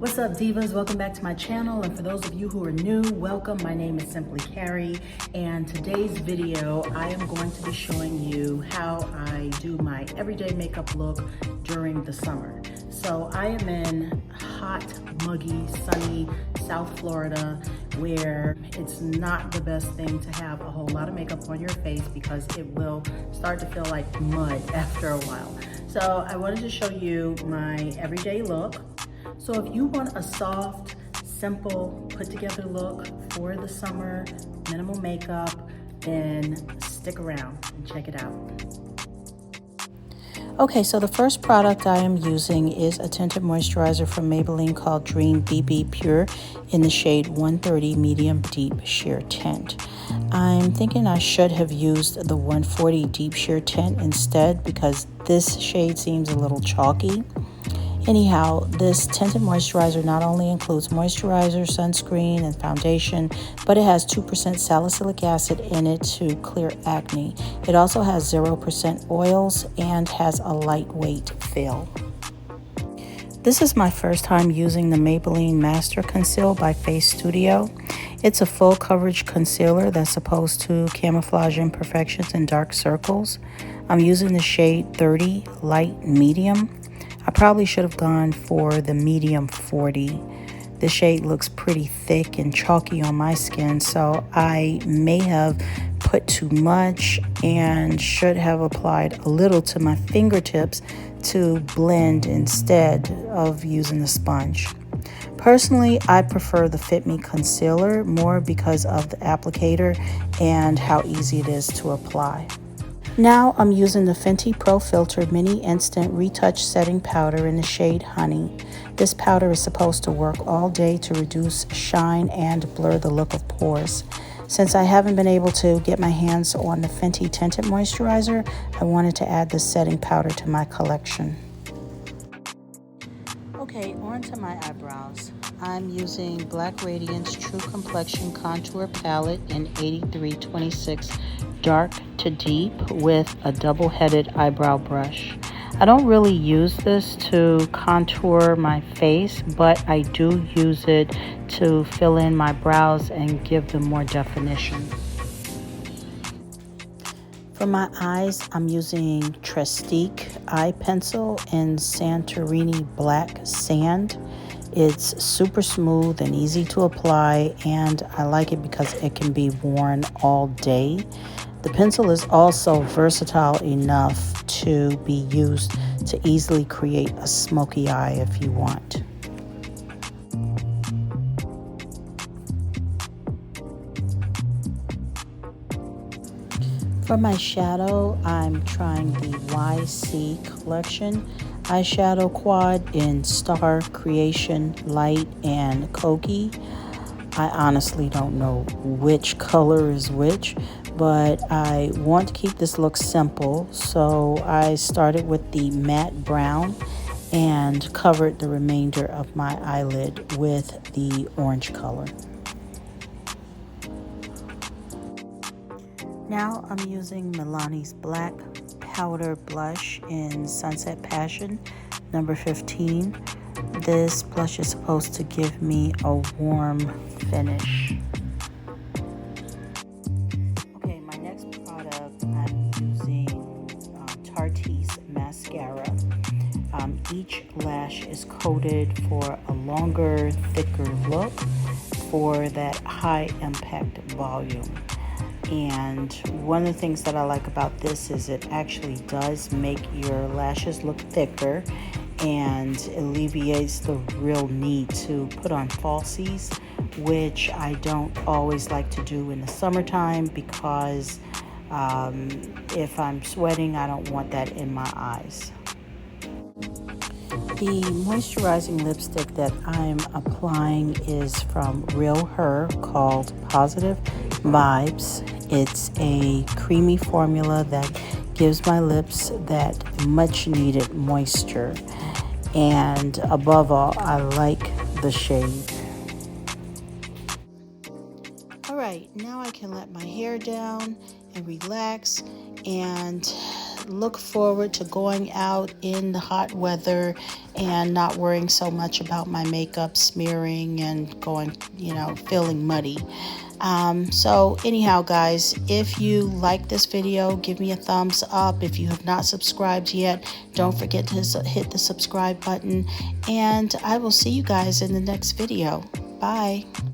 What's up, divas? Welcome back to my channel, and for those of you who are new, welcome. My name is Simply Carrie, and today's video I am going to be showing you how I do my everyday makeup look during the summer. So I am in hot, muggy, sunny South Florida, where it's not the best thing to have a whole lot of makeup on your face because it will start to feel like mud after a while. So I wanted to show you my everyday look. So if you want a soft, simple, put-together look for the summer, minimal makeup, then stick around and check it out. Okay, so the first product I am using is a tinted moisturizer from Maybelline called Dream BB Pure in the shade 130 Medium Deep Sheer Tint. I'm thinking I should have used the 140 Deep Sheer Tint instead because this shade seems a little chalky. Anyhow, this tinted moisturizer not only includes moisturizer, sunscreen, and foundation, but it has 2% salicylic acid in it to clear acne. It also has 0% oils and has a lightweight feel. This is my first time using the Maybelline Master Conceal by Face Studio. It's a full coverage concealer that's supposed to camouflage imperfections and dark circles. I'm using the shade 30 Light Medium. I probably should have gone for the medium 40. The shade looks pretty thick and chalky on my skin, so I may have put too much and should have applied a little to my fingertips to blend instead of using the sponge. Personally, I prefer the Fit Me concealer more because of the applicator and how easy it is to apply. Now I'm using the Fenty Pro Filter Mini Instant Retouch Setting Powder in the shade Honey. This powder is supposed to work all day to reduce shine and blur the look of pores. Since I haven't been able to get my hands on the Fenty Tinted Moisturizer, I wanted to add this setting powder to my collection. Okay, on to my eyebrows. I'm using Black Radiance True Complexion Contour Palette in 8326 Dark to Deep with a double-headed eyebrow brush. I don't really use this to contour my face, but I do use it to fill in my brows and give them more definition. For my eyes, I'm using Trestique Eye Pencil in Santorini Black Sand. It's super smooth and easy to apply, and I like it because it can be worn all day. The pencil is also versatile enough to be used to easily create a smoky eye if you want. For my shadow, I'm trying the YC Collection Eyeshadow Quad in Star, Creation, Light, and Kogi. I honestly don't know which color is which, but I want to keep this look simple, so I started with the matte brown and covered the remainder of my eyelid with the orange color. Now I'm using Milani's Black Powder Blush in Sunset Passion, number 15. This blush is supposed to give me a warm finish. Okay, my next product, I'm using Tarte's Mascara. Each lash is coated for a longer, thicker look for that high impact volume. And one of the things that I like about this is it actually does make your lashes look thicker and alleviates the real need to put on falsies, which I don't always like to do in the summertime because if I'm sweating, I don't want that in my eyes. The moisturizing lipstick that I'm applying is from Real Her called Positive Vibes. It's a creamy formula that gives my lips that much needed moisture. And above all, I like the shade. All right, now I can let my hair down and relax and look forward to going out in the hot weather and not worrying so much about my makeup smearing and going, feeling muddy. So anyhow, guys, if you like this video, give me a thumbs up. If you have not subscribed yet, don't forget to hit the subscribe button, and I will see you guys in the next video. Bye.